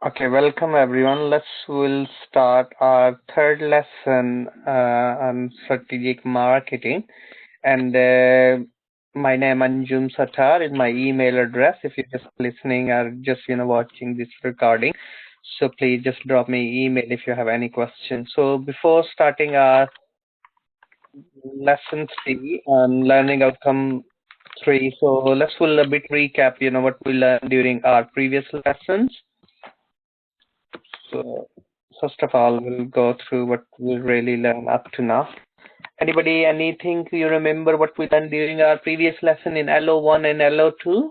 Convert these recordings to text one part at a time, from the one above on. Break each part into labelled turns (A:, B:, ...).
A: Okay, welcome everyone. We'll start our third lesson on strategic marketing. And my name Anjum Satar is my email address. If you're just listening or just watching this recording, so please just drop me email if you have any questions. So before starting our lesson 3 on learning outcome 3, so let's will a bit recap. What we learned during our previous lessons. So first of all, we'll go through what we really learned up to now. Anybody, anything you remember what we done during our previous lesson in LO1 and LO2?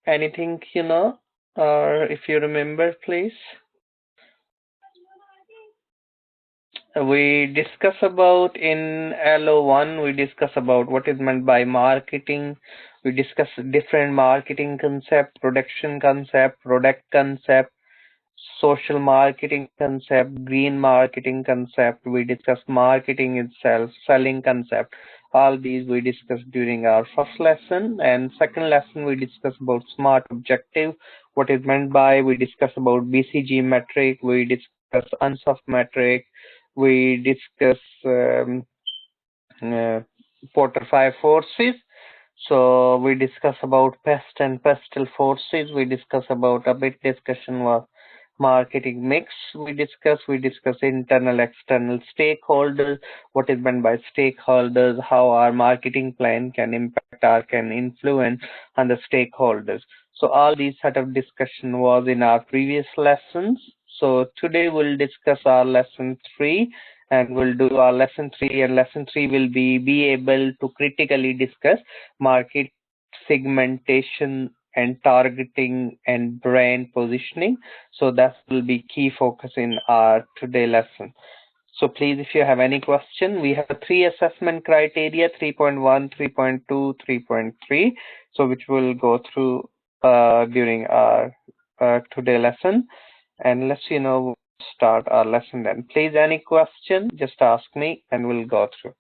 A: Anything, or if you remember, please. We discuss about in LO1, we discuss about what is meant by marketing. We discuss different marketing concept, production concept, product concept, social marketing concept, green marketing concept. We discussed marketing itself, selling concept. All these we discussed during our first lesson. And second lesson we discussed about smart objective, what is meant by. We discussed about BCG metric. We discuss UNSOF metric. We discuss Porter 5 forces. So we discuss about pest and pestle forces. We discuss about a bit discussion was marketing mix. We discuss internal external stakeholders, what is meant by stakeholders, how our marketing plan can impact or can influence on the stakeholders. So all these sort of discussion was in our previous lessons. So today we'll discuss our lesson 3, and we'll do our lesson 3, and lesson 3 will be able to critically discuss market segmentation and targeting and brand positioning. So that will be key focus in our today lesson. So please, if you have any question, we have 3 assessment criteria, 3.1, 3.2, 3.3, so which we'll go through during our today lesson. And let's start our lesson then. Please, any question, just ask me and we'll go through.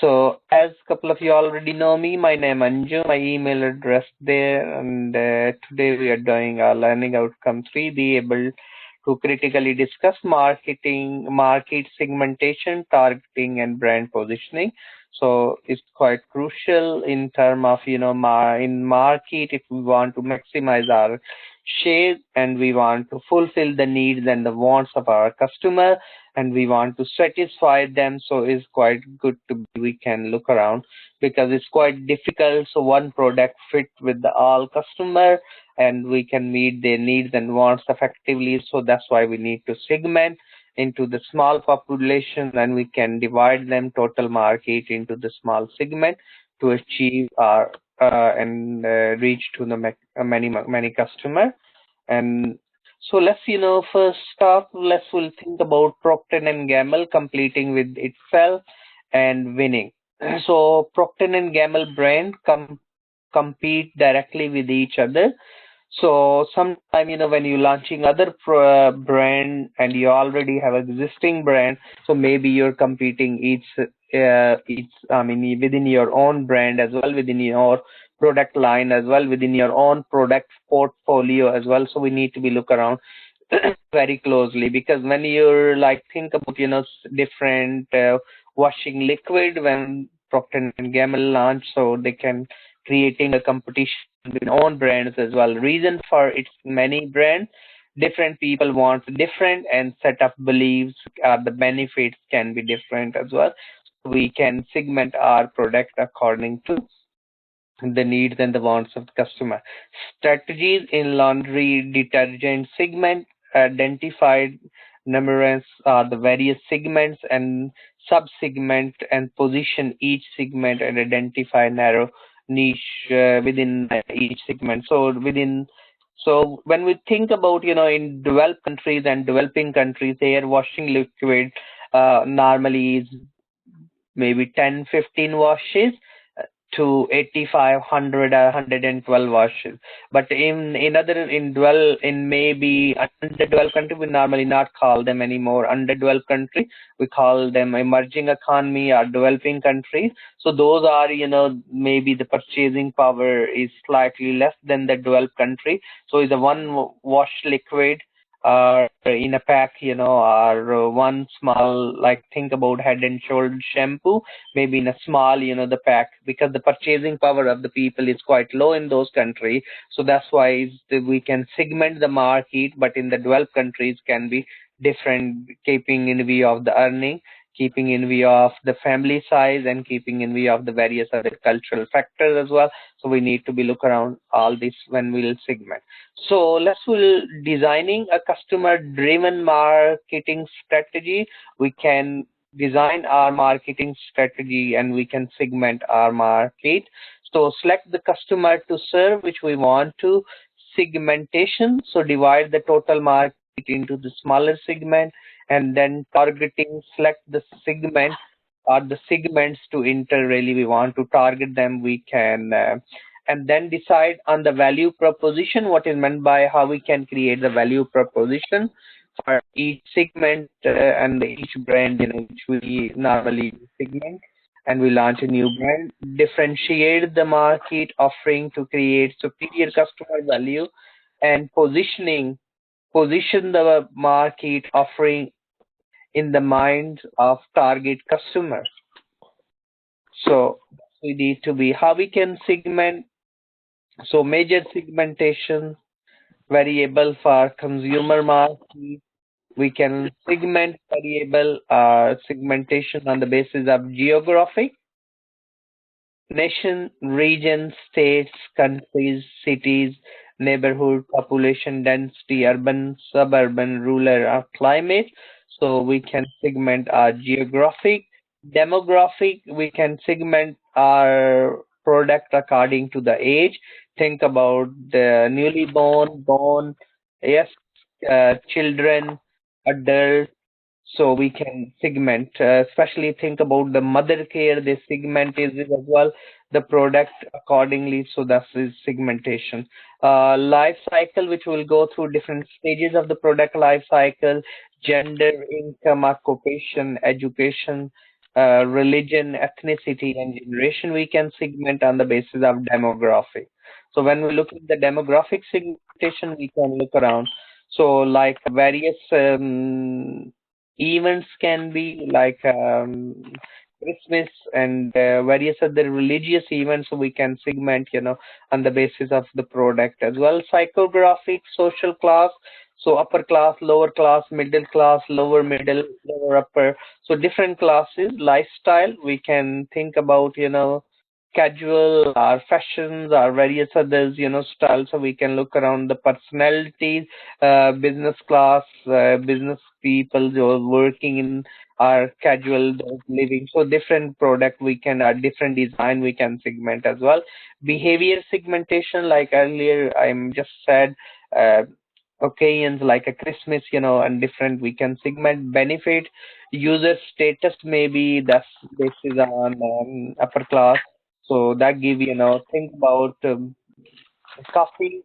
A: So as a couple of you already know me, my name Anju, my email address there, and today we are doing our learning outcome 3, be able to critically discuss marketing, market segmentation, targeting, and brand positioning. So it's quite crucial in terms of, in market, if we want to maximize our share and we want to fulfill the needs and the wants of our customer, and we want to satisfy them. So it's quite good to we can look around, because it's quite difficult. So one product fit with all customer and we can meet their needs and wants effectively. So that's why we need to segment into the small population, and we can divide them total market into the small segment to achieve our and reach to the many customer. And so let's first start. We'll think about Procter and Gamble completing with itself and winning. So Procter and Gamble brand compete directly with each other. So sometime, when you're launching other brand and you already have existing brand, so maybe you're competing within your own brand as well, within your product line as well, within your own product portfolio as well. So we need to be look around very closely, because when you're think about, different washing liquid, when Procter and Gamble launch, so they can creating a competition with own brands as well. Reason for its many brands, different people want different, and set of beliefs, the benefits can be different as well. We can segment our product according to the needs and the wants of the customer. Strategies in laundry detergent segment identified numerous the various segments and sub-segment, and position each segment and identify narrow niche within each segment. So when we think about, in developed countries and developing countries, their washing liquid normally is maybe 10-15 washes. to 85, 100, or 112 washes. But in maybe underdeveloped country, we normally not call them anymore underdeveloped country. We call them emerging economy or developing countries. So those are, maybe the purchasing power is slightly less than the developed country. So is a one wash liquid in a pack, or one small, like think about Head and Shoulder shampoo, maybe in a small, the pack, because the purchasing power of the people is quite low in those countries. So that's why we can segment the market, but in the developed countries can be different, keeping in view of the earning, keeping in view of the family size, and keeping in view of the various other cultural factors as well. So we need to be look around all this when we'll segment. So we'll designing a customer driven marketing strategy. We can design our marketing strategy and we can segment our market. So select the customer to serve which we want to. Segmentation, so divide the total market into the smaller segment, and then targeting, select the segment or the segments to enter, really we want to target them. We can and then decide on the value proposition, what is meant by how we can create the value proposition for each segment and each brand, which we normally segment, and we launch a new brand. Differentiate the market offering to create superior customer value, and position the market offering in the minds of target customers. So we need to be how we can segment. So major segmentation variable for consumer market. We can segment variable segmentation on the basis of geographic, nation, region, states, countries, cities, neighborhood, population density, urban, suburban, rural, or climate. So we can segment our geographic. Demographic, we can segment our product according to the age. Think about the newly born, yes, children, adults, so we can segment, especially think about the mother care, the segment is as well the product accordingly. So that is segmentation. Life cycle, which will go through different stages of the product life cycle: gender, income, occupation, education, religion, ethnicity, and generation. We can segment on the basis of demographic. So when we look at the demographic segmentation, we can look around. So like various events can be like Christmas and various other religious events. So we can segment, on the basis of the product as well. Psychographic, social class, so upper class, lower class, middle class, lower middle, lower upper. So different classes. Lifestyle, we can think about, casual or fashions or various others, styles. So we can look around the personalities, business class, business people who are working in our casual living. So different product we can, different design we can segment as well. Behavior segmentation, like earlier I'm just said, occasions like a Christmas, and different we can segment. Benefit, user status, maybe that's based on upper class. So that give, think about coffee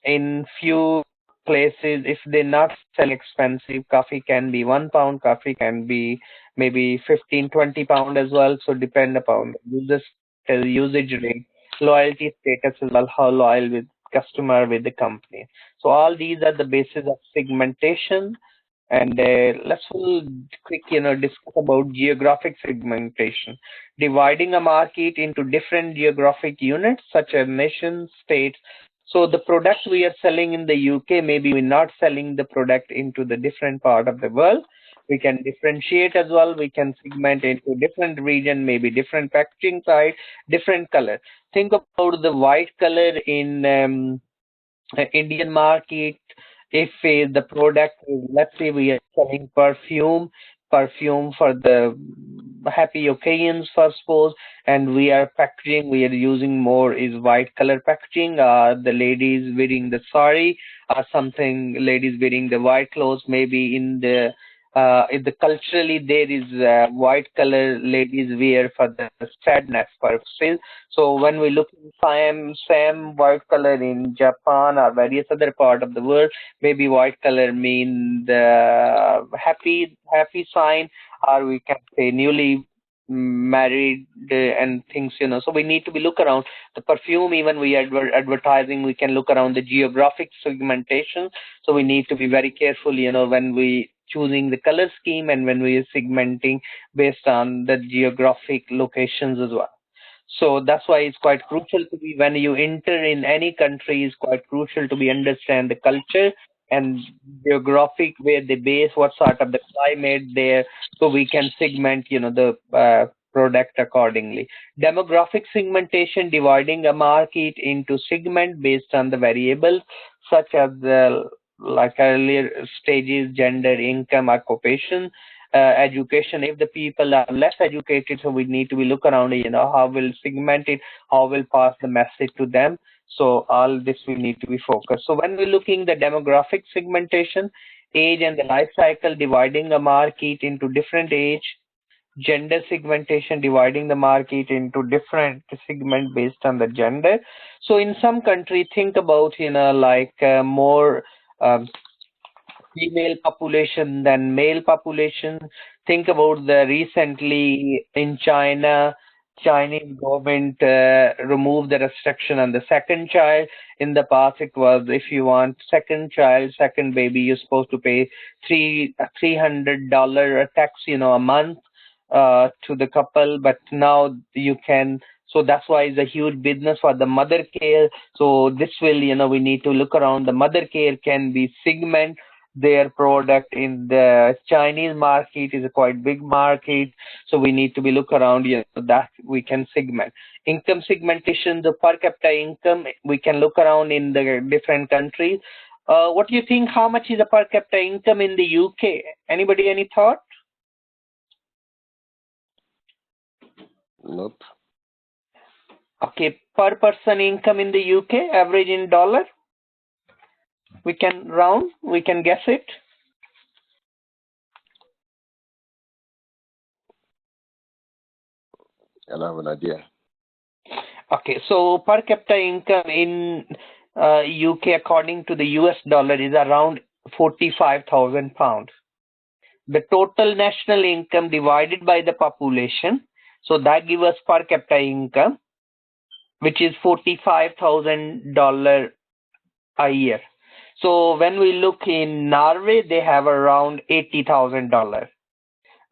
A: in few places. If they not sell expensive coffee, can be £1, coffee can be maybe 15, 20 pound as well. So depend upon the usage rate, loyalty status as well, how loyal with customer with the company. So all these are the basis of segmentation. And we'll quick, discuss about geographic segmentation, dividing a market into different geographic units such as nations, states. So the product we are selling in the UK, maybe we're not selling the product into the different part of the world. We can differentiate as well. We can segment into different region, maybe different packaging size, different color. Think about the white color in Indian market. If the product is, let's say we are selling perfume for the happy occasions for suppose, and we are using more is white color packaging. The ladies wearing the sari or something, ladies wearing the white clothes, maybe in the if the culturally there is white color ladies wear for the sadness purposes. So when we look in same white color in Japan or various other part of the world, maybe white color mean the happy sign, or we can say newly married and things, so we need to be look around the perfume. Even we advertising, we can look around the geographic segmentation. So we need to be very careful, when we choosing the color scheme and when we are segmenting based on the geographic locations as well. So that's why it's quite crucial to be, when you enter in any country, it's quite crucial to be understand the culture and geographic where they base, what sort of the climate there, so we can segment, the product accordingly. Demographic segmentation, dividing a market into segment based on the variables such as the like earlier stages, gender, income, occupation, education. If the people are less educated, so we need to be look around, how will segment it, how will pass the message to them. So all this we need to be focused. So when we're looking the demographic segmentation, age and the life cycle, dividing the market into different age, gender segmentation, dividing the market into different segment based on the gender. So in some country, think about, like more female population than male population. Think about the recently in China, Chinese government removed the restriction on the second child. In the past, it was if you want second child, second baby, you're supposed to pay $300 tax, a month to the couple. But now you can. So that's why it's a huge business for the mother care. So this will, we need to look around. The mother care can be segment their product in the Chinese market is a quite big market, so we need to be look around, that we can segment. Income segmentation, the per capita income, we can look around in the different countries. What do you think? How much is the per capita income in the UK? Anybody, any thought?
B: Nope.
A: Okay, per person income in the UK, average in dollar. We can round, we can guess it.
B: I don't have an idea.
A: Okay, so per capita income in UK according to the US dollar is around £45,000. The total national income divided by the population, so that gives us per capita income, which is $45,000 a year. So when we look in Norway, they have around $80,000.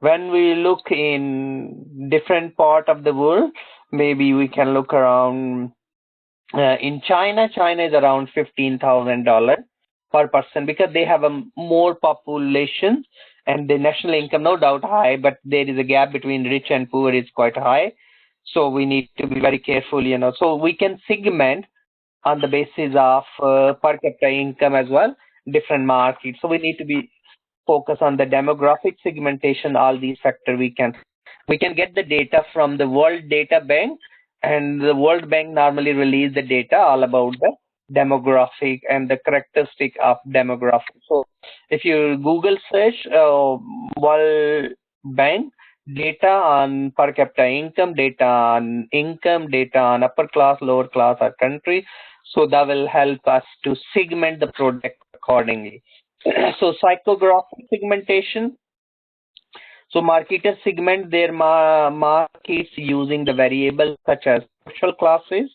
A: When we look in different part of the world, maybe we can look around in China. China is around $15,000 per person because they have a more population and the national income, no doubt high, but there is a gap between rich and poor is quite high. So we need to be very careful, So we can segment on the basis of per capita income as well, different markets. So we need to be focus on the demographic segmentation. All these factors we can get the data from the World Data Bank, and the World Bank normally release the data all about the demographic and the characteristic of demographic. So if you Google search World Bank data on per capita income, data on upper class, lower class or country, so that will help us to segment the product accordingly. So psychographic segmentation. So marketers segment their markets using the variables such as social classes,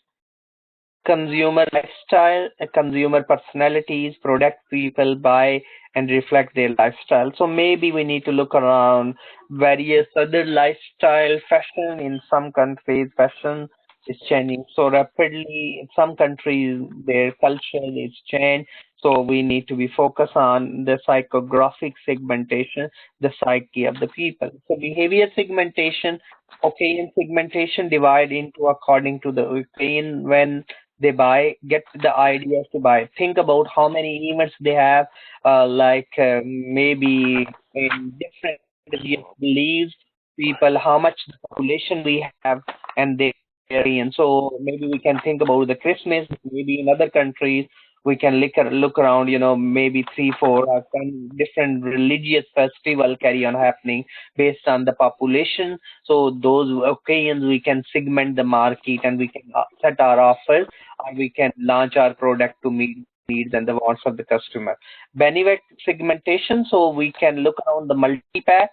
A: consumer lifestyle, consumer personalities, product people buy and reflect their lifestyle. So maybe we need to look around various other lifestyle. Fashion in some countries, fashion is changing so rapidly. In some countries, their culture is changed. So we need to be focused on the psychographic segmentation, the psyche of the people. So behavior segmentation, occasion segmentation divide into according to the occasion when they buy, get the ideas to buy. Think about how many events they have, maybe in different religious beliefs, people, how much population we have, and they vary. And so maybe we can think about the Christmas, maybe in other countries, We can look around, maybe 3, 4, or 10 different religious festival carry on happening based on the population. So those occasions we can segment the market, and we can set our offers, and we can launch our product to meet needs and the wants of the customer. Benefit segmentation, so we can look around the multi-pack.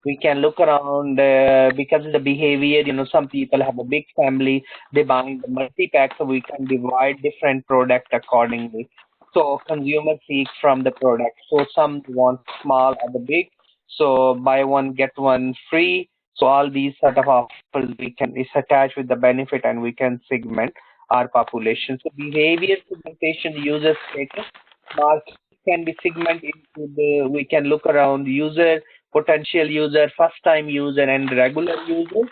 A: We can look around because of the behavior, some people have a big family, they buy the multi-pack, so we can divide different product accordingly. So consumer seeks from the product. So some want small or the big. So buy one, get one free. So all these sort of offers we can is attached with the benefit, and we can segment our population. So behavior segmentation, user status, market can be segmented into the, we can look around user, potential user, first time user, and regular user.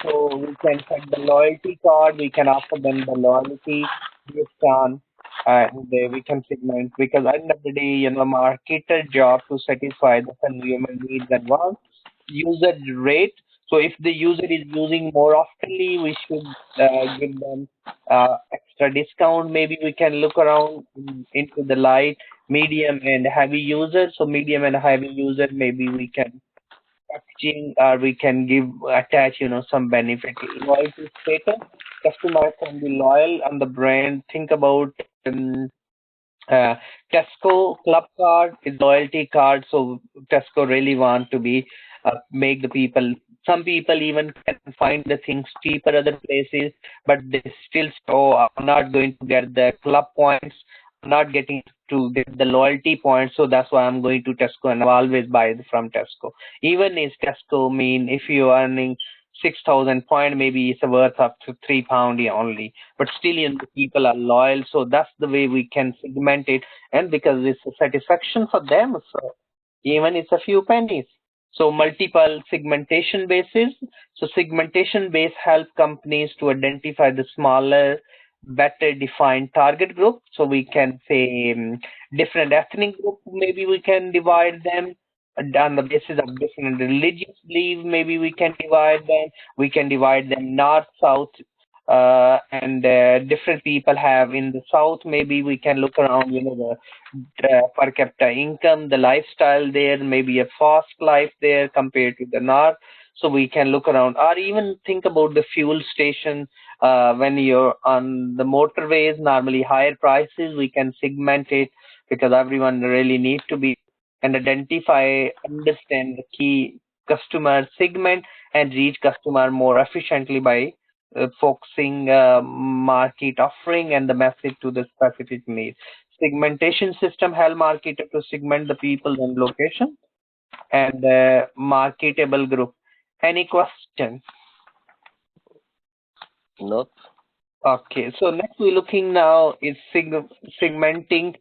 A: So we can set the loyalty card, we can offer them the loyalty based on, and we can segment, because at the end of the day, marketer job to satisfy the consumer needs and wants. User rate. So if the user is using more oftenly, we should give them extra discount. Maybe we can look around into the light, medium, and heavy user. So medium and heavy user, maybe we can packaging, or we can give attach, some benefit. Loyalty status. Customer can be loyal on the brand. Think about uh, Tesco Club card is loyalty card, so Tesco really want to be make the people. Some people even can find the things cheaper other places, but they still say, "Oh, I'm not going to get the club points. I'm not getting to get the loyalty points, so that's why I'm going to Tesco, and I always buy from Tesco." Even if Tesco mean if you are earning 6,000 point, maybe it's worth up to £3 only, but still, the people are loyal. So that's the way we can segment it, and because it's a satisfaction for them, so even it's a few pennies. So multiple segmentation bases. So segmentation base help companies to identify the smaller, better defined target group. So we can say different ethnic group, maybe we can divide them on the basis of different religious belief. Maybe we can divide them. We can divide them north, south, and different people have in the south. Maybe we can look around, the per capita income, the lifestyle there, maybe a fast life there compared to the north. So we can look around, or even think about the fuel station. When you're on the motorways, normally higher prices, we can segment it, because everyone really needs to be and identify, understand the key customer segment, and reach customer more efficiently by focusing market offering and the message to the specific needs. Segmentation system help marketer to segment the people and location, and marketable group. Any question?
B: Not.
A: Okay, so next we're looking now is segmenting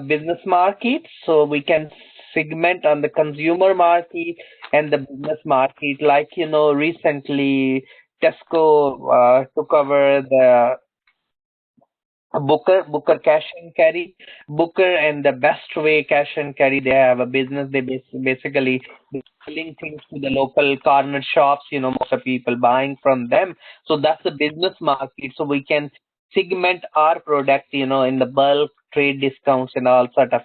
A: business market. So we can segment on the consumer market and the business market. Like, recently Tesco took over the Booker Cash and Carry. Booker and the Best Way Cash and Carry, they have a business. They basically selling things to the local corner shops. Most of people buying from them. So that's the business market. So we can segment our product, in the bulk trade discounts and all sort of,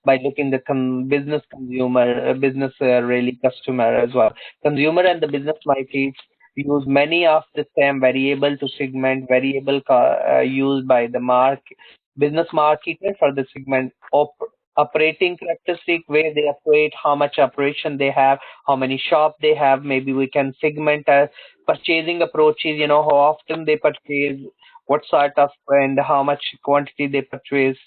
A: by looking the business consumer, business really customer as well. Consumer and the business markets use many of the same variable to segment variable used by the business marketer for the segment operating characteristic, where they operate, how much operation they have, how many shop they have. Maybe we can segment as purchasing approaches, how often they purchase, what sort of and how much quantity they purchase.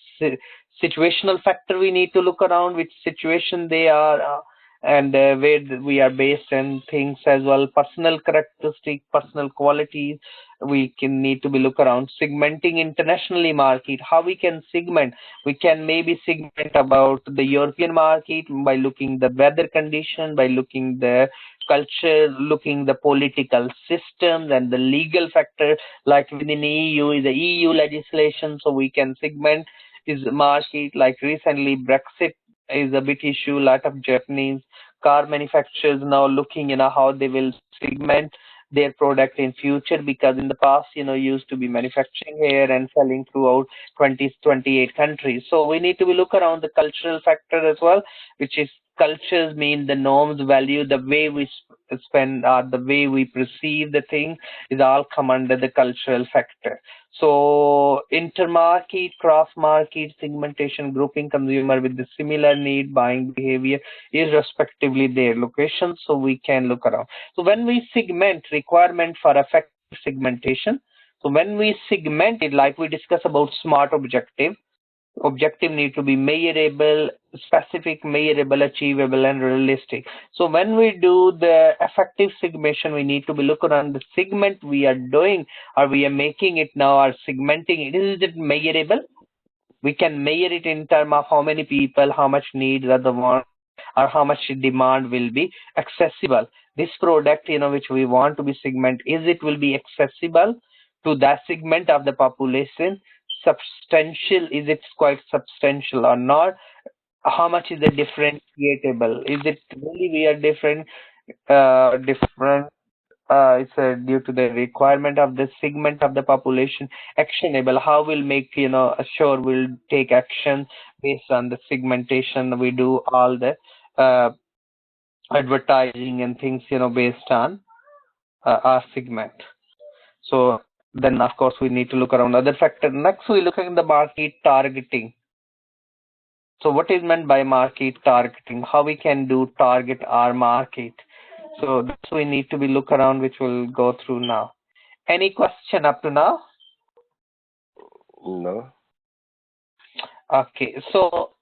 A: Situational factor, we need to look around which situation they are, and where we are based, and things as well. Personal characteristic, personal qualities, we can need to be look around. Segmenting internationally market, how we can segment. We can maybe segment about the European market by looking the weather condition, by looking the culture, looking the political systems and the legal factor. Like within EU is the EU legislation, so we can segment is market. Like recently Brexit is a big issue. Lot of Japanese car manufacturers now looking, how they will segment their product in future, because in the past, used to be manufacturing here and selling throughout 28 countries. So we need to be look around the cultural factor as well, which is cultures mean the norms, value, the way we spend, the way we perceive the thing is all come under the cultural factor. So intermarket, cross-market, segmentation, grouping consumer with the similar need, buying behavior, irrespectively their location, so we can look around. So when we segment, requirement for effective segmentation. So when we segment it, like we discuss about SMART objective need to be measurable, specific, measurable, achievable, and realistic. So when we do the effective segmentation, we need to be looking on the segment we are doing, or we are making it now, or segmenting it. Is it measurable? We can measure it in terms of how many people, how much needs are the want, or how much demand will be accessible. This product, which we want to be segment, is it will be accessible to that segment of the population? Substantial, is it quite substantial or not? How much is it differentiable? Is it really we are different? It's due to the requirement of the segment of the population. Actionable, how will make sure we'll take action based on the segmentation. We do all the advertising and things based on our segment. So then of course we need to look around other factors. Next we look at the market targeting. So what is meant by market targeting? How we can do target our market? So that's we need to be look around, which we'll go through now. Any question up to now?
B: No.
A: Okay, so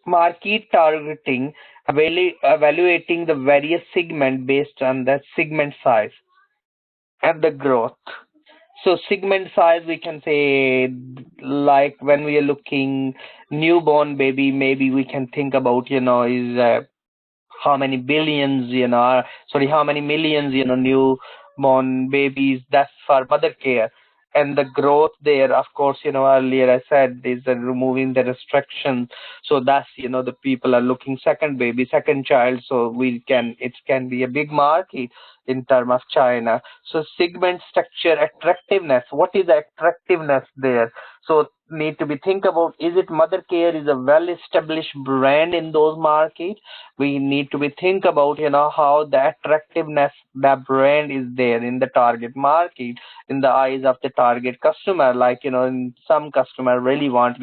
A: market targeting, evaluating the various segment based on the segment size and the growth. So segment size, we can say, like when we are looking newborn baby, maybe we can think about, is how many billions, how many millions, newborn babies, that's for mother care. And the growth there, of course, earlier I said is removing the restrictions. So that's, the people are looking second baby, second child. So it can be a big market in terms of China. So segment structure, attractiveness. What is the attractiveness there? So need to be think about, is it mother care is a well-established brand in those markets? We need to be think about, how the attractiveness, that brand is there in the target market, in the eyes of the target customer. Like, in some customer really want,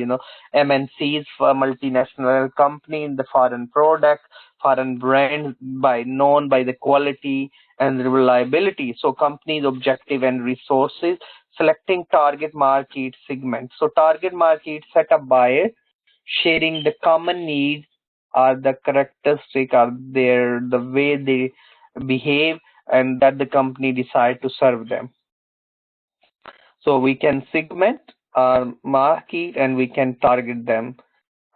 A: MNCs for multinational company in the foreign product, foreign brand known by the quality and reliability. So companies objective and resources, selecting target market segment. So target market set up by sharing the common needs or the characteristic or the way they behave, and that the company decide to serve them. So we can segment our market and we can target them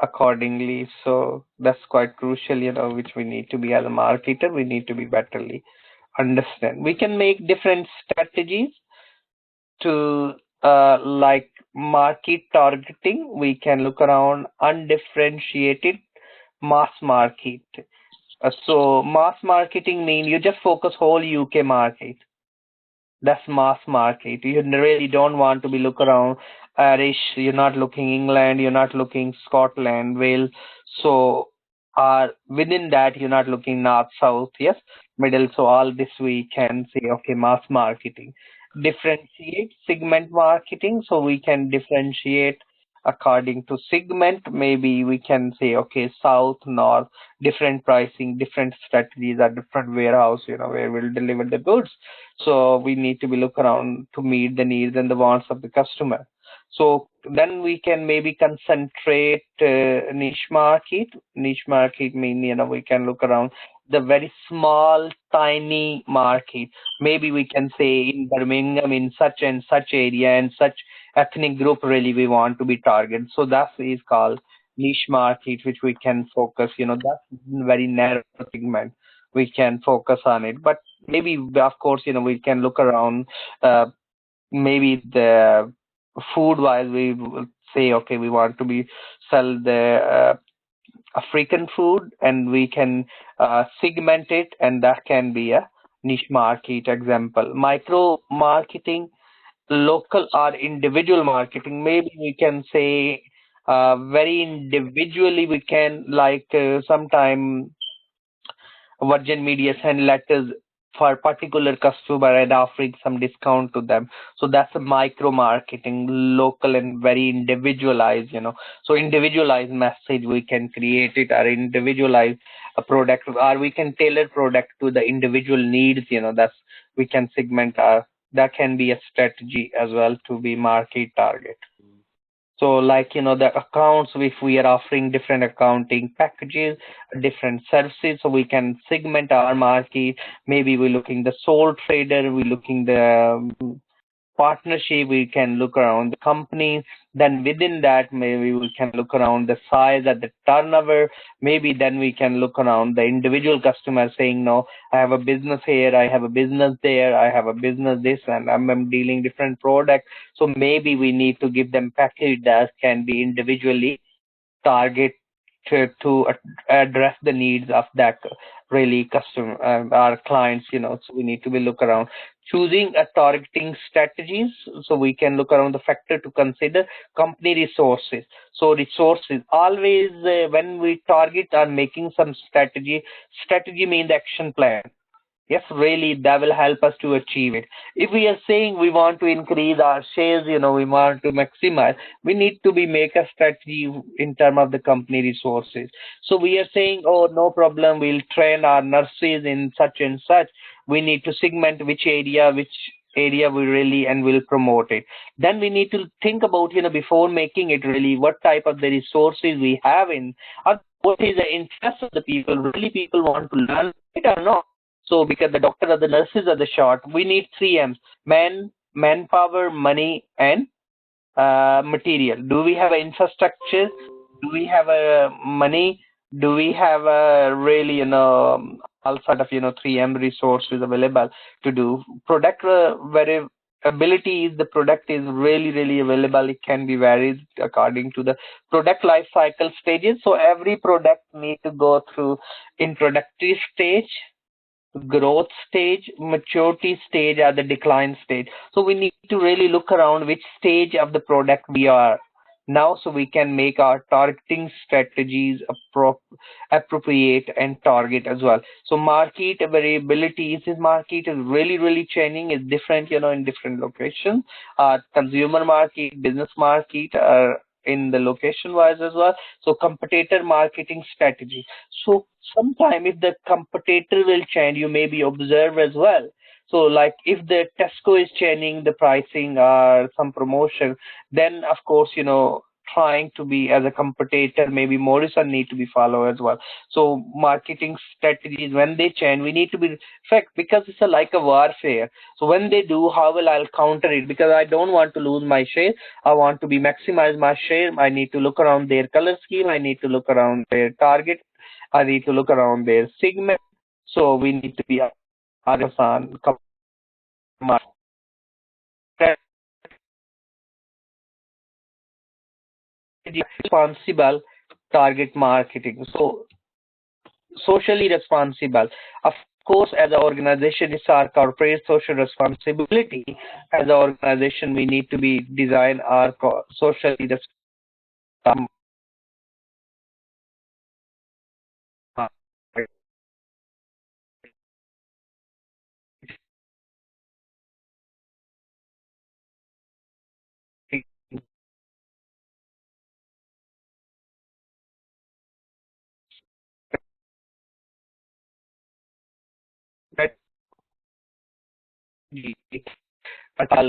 A: accordingly. So that's quite crucial, which we need to be as a marketer, we need to be betterly understand. We can make different strategies to like market targeting. We can look around undifferentiated mass market. So mass marketing mean you just focus whole UK market. That's mass market. You really don't want to be look around Irish. You're not looking England. You're not looking Scotland, Wales. So within that, you're not looking north, south, yes, middle. So all this we can say, okay, mass marketing. Differentiate segment marketing. So we can differentiate according to segment. Maybe we can say, okay, south, north, different pricing, different strategies, or different warehouse, where we'll deliver the goods. So we need to be look around to meet the needs and the wants of the customer. So then we can maybe concentrate niche market. Niche market mean, we can look around the very small, tiny market. Maybe we can say in Birmingham, in such and such area and such ethnic group, really we want to be targeted. So that is called niche market, which we can focus, that's very narrow segment. We can focus on it. But maybe, of course, we can look around, maybe the food wise, we will say, okay, we want to be sell the African food, and we can segment it, and that can be a niche market example. Micro marketing, local or individual marketing. Maybe we can say very individually we can like sometime Virgin Media send letters for particular customer and offering some discount to them. So that's a micro marketing, local and very individualized, So individualized message we can create it or individualize a product or we can tailor product to the individual needs, that's we can segment our that can be a strategy as well to be market target. So like, the accounts, if we are offering different accounting packages, different services, so we can segment our market. Maybe we're looking the sole trader, we're looking the partnership, we can look around the company. Then within that, maybe we can look around the size at the turnover. Maybe then we can look around the individual customer saying, no, I have a business here, I have a business there, I have a business this, and I'm dealing different products. So maybe we need to give them package that can be individually target to address the needs of that really customer our clients, so we need to be look around choosing a targeting strategies. So we can look around the factor to consider company resources. So resources always when we target are making some strategy means action plan. Yes, really, that will help us to achieve it. If we are saying we want to increase our shares, we want to maximize, we need to be make a strategy in terms of the company resources. So we are saying, oh, no problem, we'll train our nurses in such and such. We need to segment which area we really and will promote it. Then we need to think about, before making it really, what type of the resources we have in, or what is the interest of the people. Really, people want to learn it or not. So because the doctor or the nurses are the short, we need three M's: manpower, money, and material. Do we have infrastructure? Do we have money? Do we have really, all sort of, 3M resources available to do product variability is the product is really, really available. It can be varied according to the product life cycle stages. So every product need to go through introductory stage, growth stage, maturity stage, or the decline stage. So we need to really look around which stage of the product we are now, so we can make our targeting strategies appropriate and target as well. So market variability is market is really, really changing. It's different, in different locations. Consumer market, business market, in the location wise as well. So competitor marketing strategy. So sometime if the competitor will change, you maybe observe as well. So like if the Tesco is changing the pricing or some promotion, then of course, trying to be as a competitor, maybe Morrison need to be followed as well. So marketing strategies, when they change, we need to be fact, because it's like a warfare. So when they do, how will I counter it? Because I don't want to lose my share. I want to be maximize my share. I need to look around their color scheme. I need to look around their target. I need to look around their segment. So we need to be on responsible target marketing. So socially responsible. Of course, as an organization, it's our corporate social responsibility. As an organization, we need to be design our socially responsible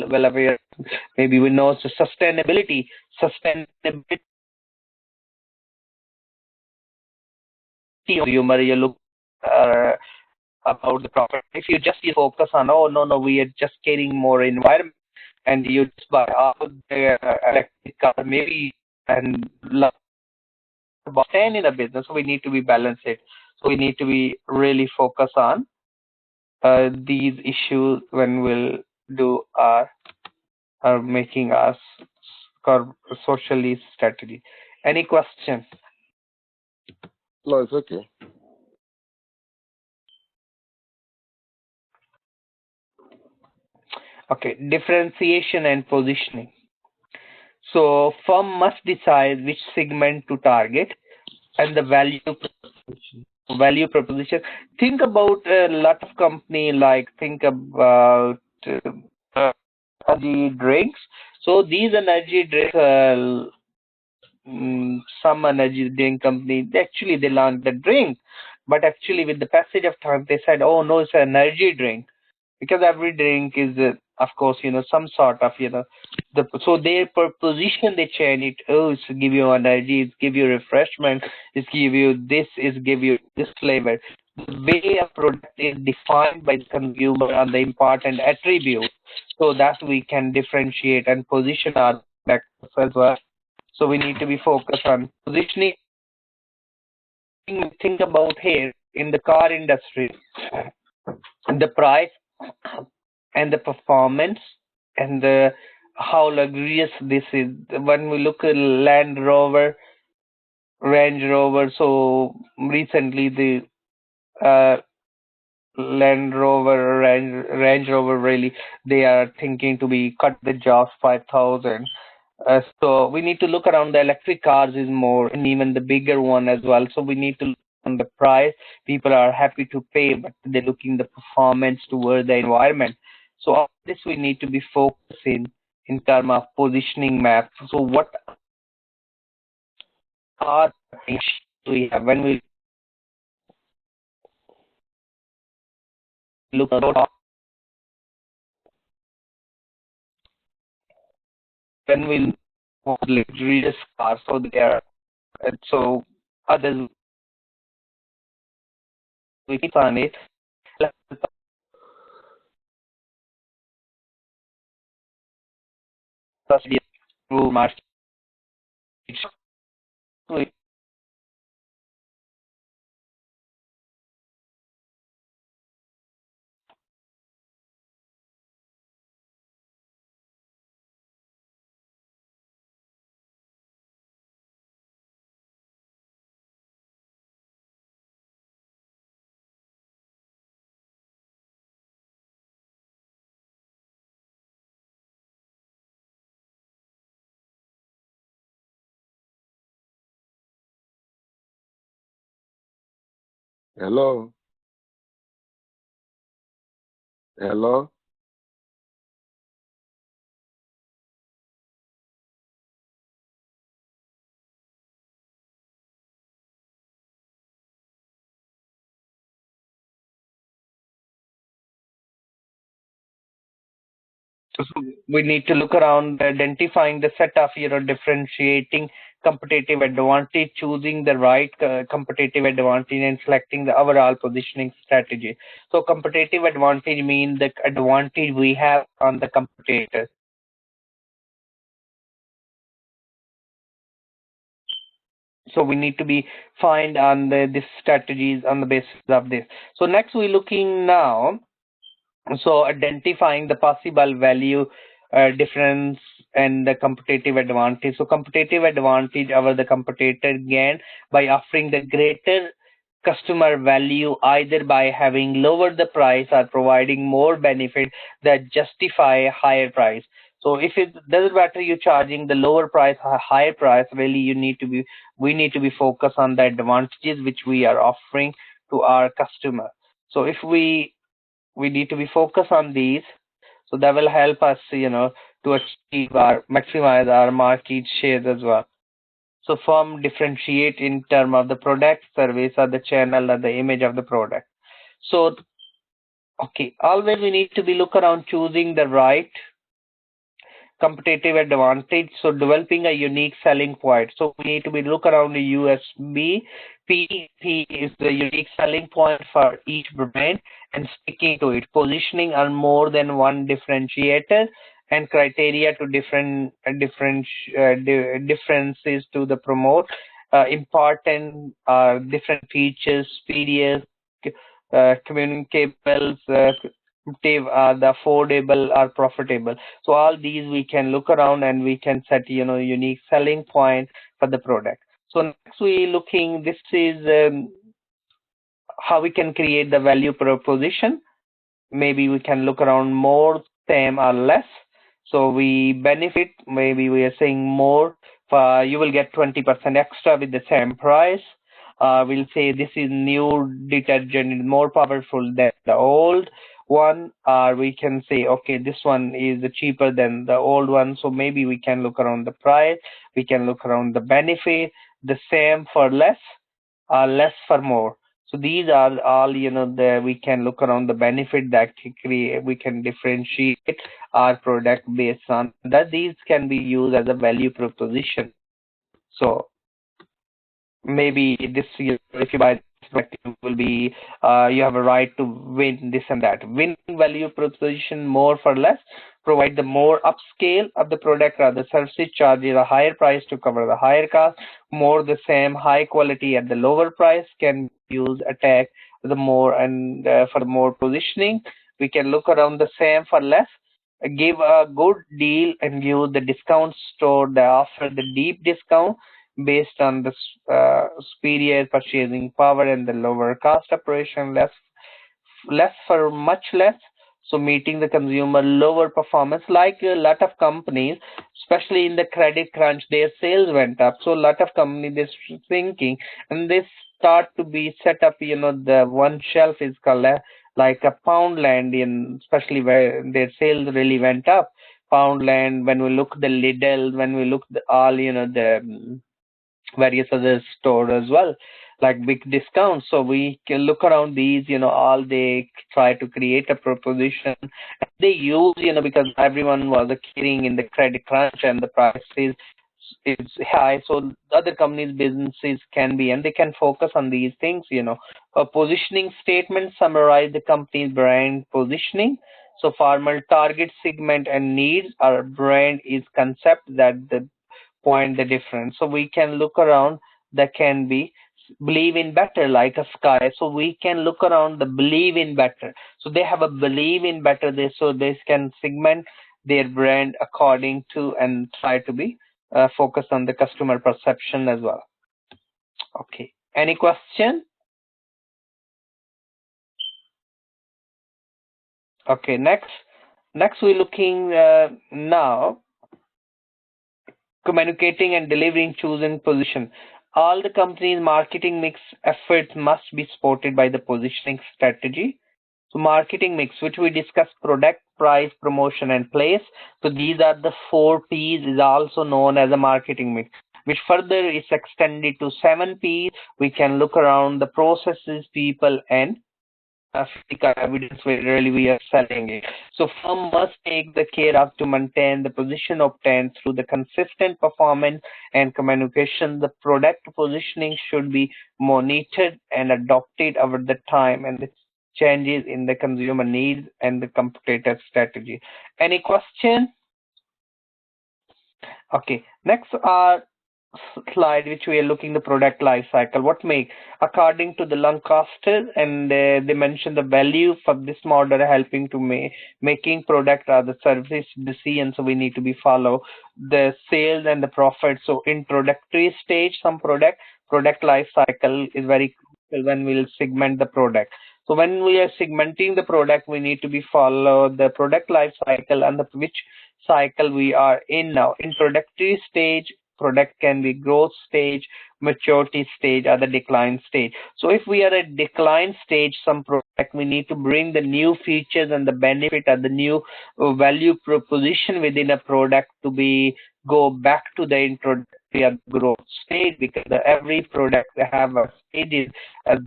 A: well aware. Maybe we know sustainability consumer, you look about the profit. If you just focus on, oh no, we are just caring more environment, and you just buy off the electric car, maybe, and staying in a business. So we need to be balanced. So we need to be really focus on these issues when we'll do our making us socially strategy. Any question?
B: No, it's okay.
A: Okay, differentiation and positioning. So firm must decide which segment to target and the value proposition. Value proposition. Think about a lot of company, like think about uh, energy drinks. So these energy drinks, some energy drink company, they launched the drink, but actually with the passage of time, they said, oh no, it's an energy drink, because every drink is, of course, some sort of, so their position, they change it. Oh, it's give you energy, it's give you refreshment, it's give you this, it's give you this flavor. The way a product is defined by the consumer and the important attributes, so that we can differentiate and position our products as well. So we need to be focused on positioning. Think about here in the car industry, the price and the performance and the how luxurious this is. When we look at Land Rover, Range Rover, so recently the uh, Land Rover, Range Rover, really, they are thinking to be cut the jaws 5,000. So we need to look around. The electric cars is more, and even the bigger one as well. So we need to look on the price. People are happy to pay, but they're looking the performance toward the environment. So all this we need to be focusing in terms of positioning map. So what are we have when we look at when we look at luxurious cars? So they are, so others we keep on it. Plus, through market.
B: Hello, hello.
A: So we need to look around identifying the set of, differentiating competitive advantage, choosing the right competitive advantage, and selecting the overall positioning strategy. So competitive advantage means the advantage we have on the competitor. So we need to be find on this strategies on the basis of this. So next we're looking now. So identifying the possible value difference and the competitive advantage. So competitive advantage over the competitor gain by offering the greater customer value, either by having lowered the price or providing more benefit that justify a higher price. So if it doesn't matter you charging the lower price or higher price, really we need to be focused on the advantages which we are offering to our customer. So if we need to be focused on these, so that will help us, to achieve our maximize our market shares as well. So firm differentiate in term of the product, service, or the channel, or the image of the product. So okay, always we need to be look around choosing the right competitive advantage. So developing a unique selling point. So we need to be look around the USB. PP is the unique selling point for each brand and sticking to it. Positioning on more than one differentiator and criteria to differences to the promote. Important different features, periods, communicables, the affordable or profitable. So all these we can look around and we can set, unique selling point for the product. So next we looking, this is how we can create the value proposition. Maybe we can look around more same or less. So we benefit, maybe we are saying more, you will get 20% extra with the same price. We'll say this is new detergent is more powerful than the old one, or we can say, okay, this one is cheaper than the old one. So maybe we can look around the price, we can look around the benefit, the same for less, less for more. So these are all, the we can look around the benefit that we can differentiate our product based on that. These can be used as a value proposition. So maybe this year, if you buy this product, you will be, you have a right to win this and that. Win value proposition, more for less, provide the more upscale of the product or the services, charges a higher price to cover the higher cost, more the same high quality at the lower price, can use attack the more, and for more positioning, we can look around the same for less, give a good deal and use the discount store, they offer the deep discount based on the superior purchasing power and the lower cost operation, less for much less. So meeting the consumer lower performance, like a lot of companies, especially in the credit crunch, their sales went up. So a lot of companies they're thinking, and they start to be set up, the one shelf is called like a Poundland, in especially where their sales really went up. Poundland, when we look the Lidl, when we look the all, the various other stores as well, like big discounts. So we can look around these, all they try to create a proposition. They use, because everyone was carrying in the credit crunch and the price is high. So the other companies' businesses can be, and they can focus on these things, A positioning statement summarize the company's brand positioning. So formal target segment and needs, our brand is concept that the point the difference. So we can look around, that can be believe in better, like a sky. So we can look around the believe in better. So they have a believe in better, so they can segment their brand according to and try to be focused on the customer perception as well. Okay, any question? Okay, next we're looking now communicating and delivering chosen position. All the company's marketing mix efforts must be supported by the positioning strategy. So marketing mix, which we discussed, product, price, promotion, and place. So these are the 4 P's, is also known as a marketing mix, which further is extended to 7 P's. We can look around the processes, people, and physical evidence where really we are selling it. So firm must take the care of to maintain the position obtained through the consistent performance and communication. The product positioning should be monitored and adopted over the time and the changes in the consumer needs and the competitor strategy. Any question? Okay, next slide, which we are looking the product life cycle. What make according to the Lancaster, and they mention the value for this model helping to making product or the service decision. So we need to be follow the sales and the profit. So introductory stage, some product life cycle is very crucial when we'll segment the product. So when we are segmenting the product, we need to be follow the product life cycle and the which cycle we are in now. Introductory stage, product can be growth stage, maturity stage, or the decline stage. So if we are at decline stage, some product, we need to bring the new features and the benefit or the new value proposition within a product to be go back to the introductory or growth stage, because every product have a stages at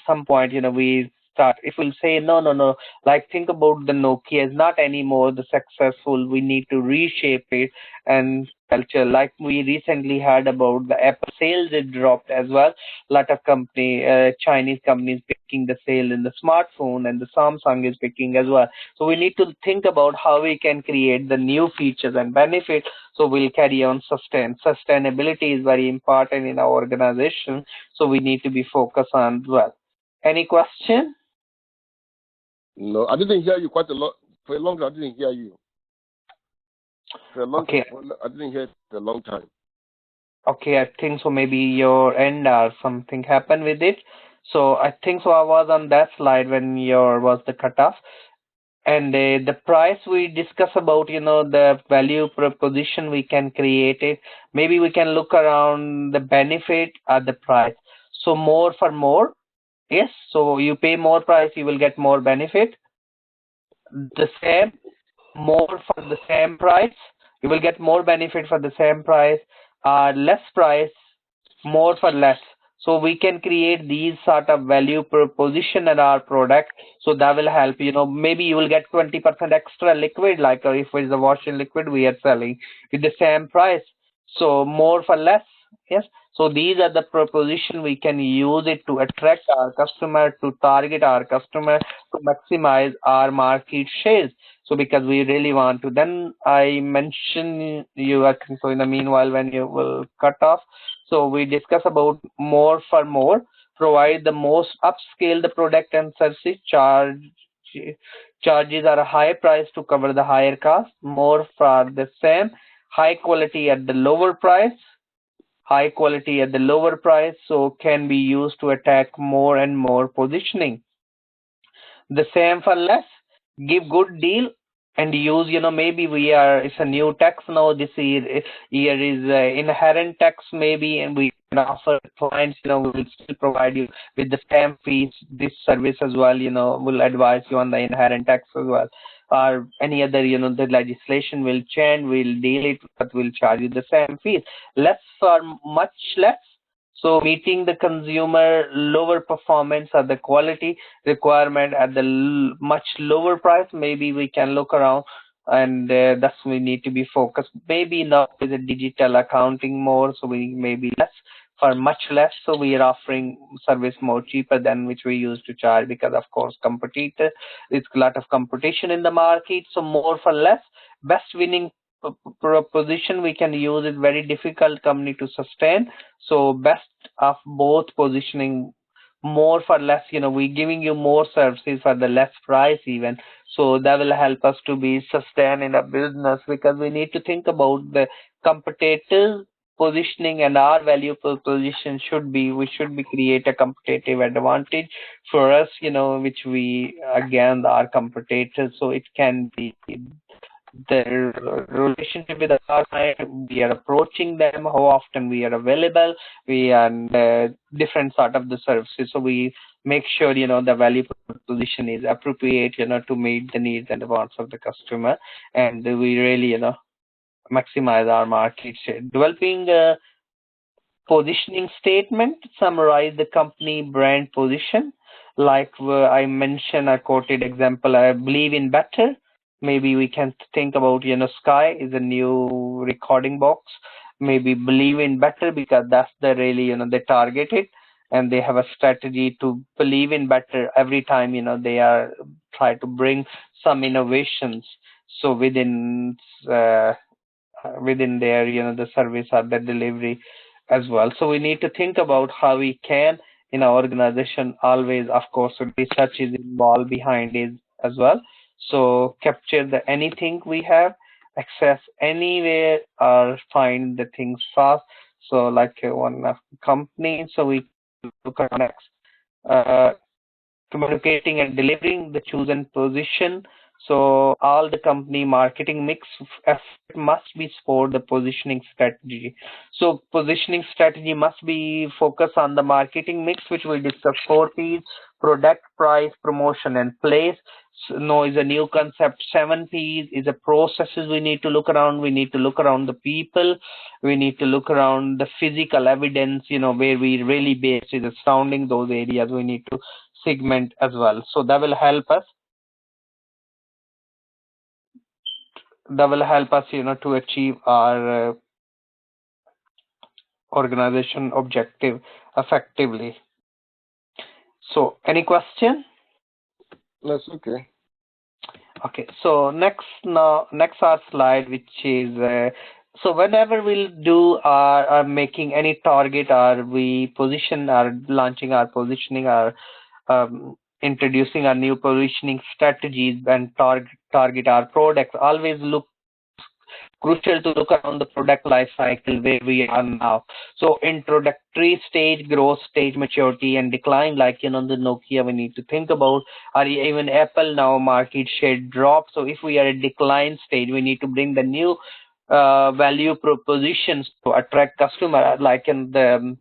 A: some point, we start. If we'll say no, like think about the Nokia is not anymore the successful, we need to reshape it and culture. Like we recently heard about the Apple sales, it dropped as well. Lot of Chinese companies picking the sale in the smartphone, and the Samsung is picking as well. So we need to think about how we can create the new features and benefits, so we'll carry on sustainability is very important in our organization, so we need to be focused on as well. Any question?
B: No, I didn't hear you quite a lot. For a long time, I didn't hear you.
A: Okay.
B: I didn't hear it for a long time.
A: Okay, I think so. Maybe your end or something happened with it. So I think so. I was on that slide when your was the cutoff. And the price we discuss about, the value proposition we can create it. Maybe we can look around the benefit at the price. So more for more. Yes. So you pay more price, you will get more benefit. The same, more for the same price, you will get more benefit for the same price. Less price, more for less. So we can create these sort of value proposition in our product. So that will help. Maybe you will get 20% extra liquid, like if it's the washing liquid we are selling with the same price. So more for less. Yes. So these are the proposition we can use it to attract our customer, to target our customer, to maximize our market shares. So because we really want to, then I mention you, I think so in the meanwhile when you will cut off. So we discuss about more for more, provide the most upscale the product and services, charges are a high price to cover the higher cost, more for the same, high quality at the lower price. High quality at the lower price, so can be used to attack more and more positioning. The same for less, give good deal and use, maybe it's a new tax now this year is inherent tax maybe, and we can offer clients, we will still provide you with the same fees, this service as well, will advise you on the inherent tax as well, or any other, the legislation will change, we'll deal it, but we'll charge you the same fees. Less for much less, so meeting the consumer lower performance or the quality requirement at the much lower price, maybe we can look around, and thus we need to be focused. Maybe not with the digital accounting more, so we maybe less for much less. So we are offering service more cheaper than which we used to charge, because of course competitor, it's a lot of competition in the market. So more for less, best winning proposition we can use is very difficult company to sustain. So best of both positioning, more for less, we giving you more services for the less price even. So that will help us to be sustain in a business, because we need to think about the competitive positioning, and our value proposition should be, we should be create a competitive advantage for us, which we again our competitors. So it can be the relationship with our client, we are approaching them, how often we are available, we and different sort of the services. So we make sure, the value proposition is appropriate, to meet the needs and the wants of the customer, and we really, maximize our market share. Developing positioning statement, summarize the company brand position. Like I mentioned, I quoted example, I believe in better. Maybe we can think about, Sky is a new recording box. Maybe believe in better, because that's the really, they target it, and they have a strategy to believe in better every time, they are try to bring some innovations. So within their, the service or the delivery as well. So we need to think about how we can, in our organization, always, of course, research is involved behind it as well. So capture the anything we have, access anywhere, or find the things fast. So like one company, so we look at next. Communicating and delivering the chosen position. So all the company marketing mix effort must be support the positioning strategy. So positioning strategy must be focused on the marketing mix, which we discuss 4 P's: product, price, promotion, and place. So, no is a new concept. 7 P's is a processes we need to look around. We need to look around the people. We need to look around the physical evidence, where we really base is surrounding those areas. We need to segment as well. So that will help us. To achieve our organization objective effectively. So any question?
B: That's okay.
A: Okay, so next our slide, which is so whenever we'll do our making any target, or we position or launching our positioning, or introducing our new positioning strategies and target our products, always look crucial to look around the product life cycle where we are now. So introductory stage, growth stage, maturity, and decline, like the Nokia we need to think about, or even Apple now market share drop. So if we are at decline stage, we need to bring the new value propositions to attract customer, like in the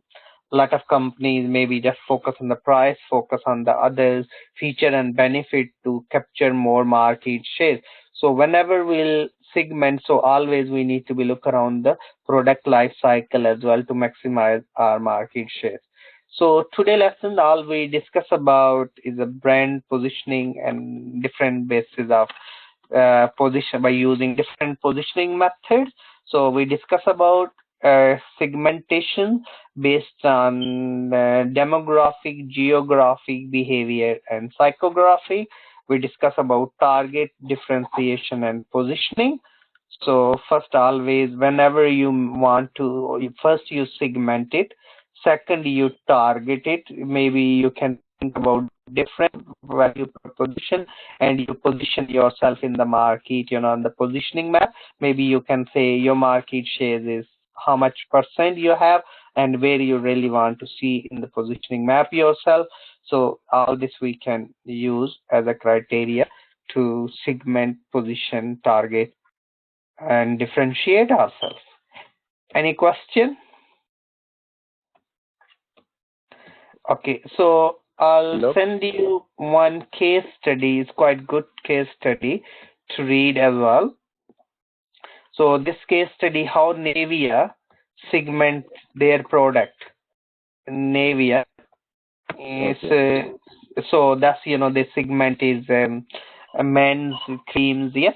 A: lot of companies maybe just focus on the price, focus on the others feature and benefit to capture more market share. So whenever we'll segment, so always we need to be look around the product life cycle as well to maximize our market share. So today lesson, all we discuss about is a brand positioning and different bases of position by using different positioning methods. So we discuss about segmentation based on demographic, geographic, behavior, and psychography. We discuss about target, differentiation, and positioning. So first, always, whenever you want to, first you segment it. Second, you target it. Maybe you can think about different value proposition and you position yourself in the market, on the positioning map. Maybe you can say your market share is how much percent you have and where you really want to see in the positioning map yourself. So all this we can use as a criteria to segment, position, target, and differentiate ourselves. Any question? Okay, so I'll send you one case study. It's quite good case study to read as well. So this case study, how Navia segment their product. Navia is so that's the segment is men's creams, yes,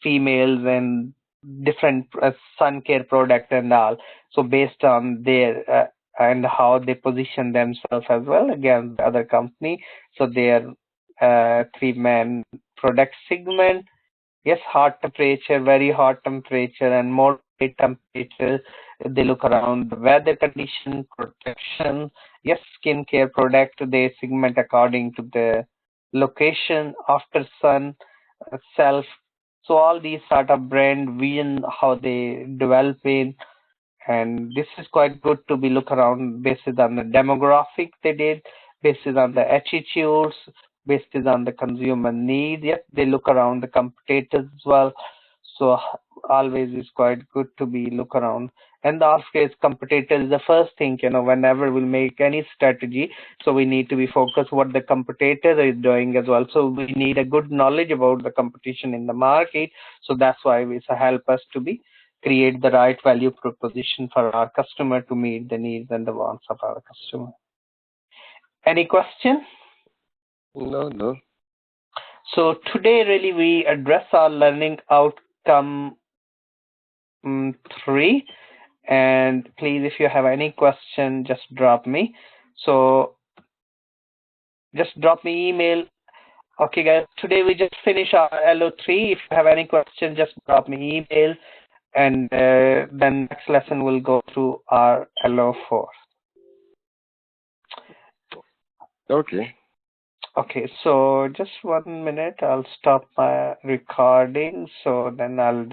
A: females, and different sun care product and all. So based on their and how they position themselves as well against the other company. So their three men product segment. Yes, hot temperature, very hot temperature, and moderate temperature. They look around the weather condition, protection. Yes, skincare product. They segment according to the location, after sun, self. So all these sort of brand vision, how they develop in, and this is quite good to be look around based on the demographic they did, based on the attitudes, based on the consumer need. Yes, they look around the competitors as well. So always is quite good to be look around. And the case competitor is the first thing, whenever we'll make any strategy. So we need to be focused what the competitor is doing as well. So we need a good knowledge about the competition in the market. So that's why it help us to be create the right value proposition for our customer to meet the needs and the wants of our customer. Any question?
B: No.
A: So today really we address our learning outcome 3, and please if you have any question just drop me. So just drop me email. Okay guys, today we just finish our LO3. If you have any question just drop me email, and then next lesson we'll go through our LO4. Okay, so just 1 minute, I'll stop my recording, so then I'll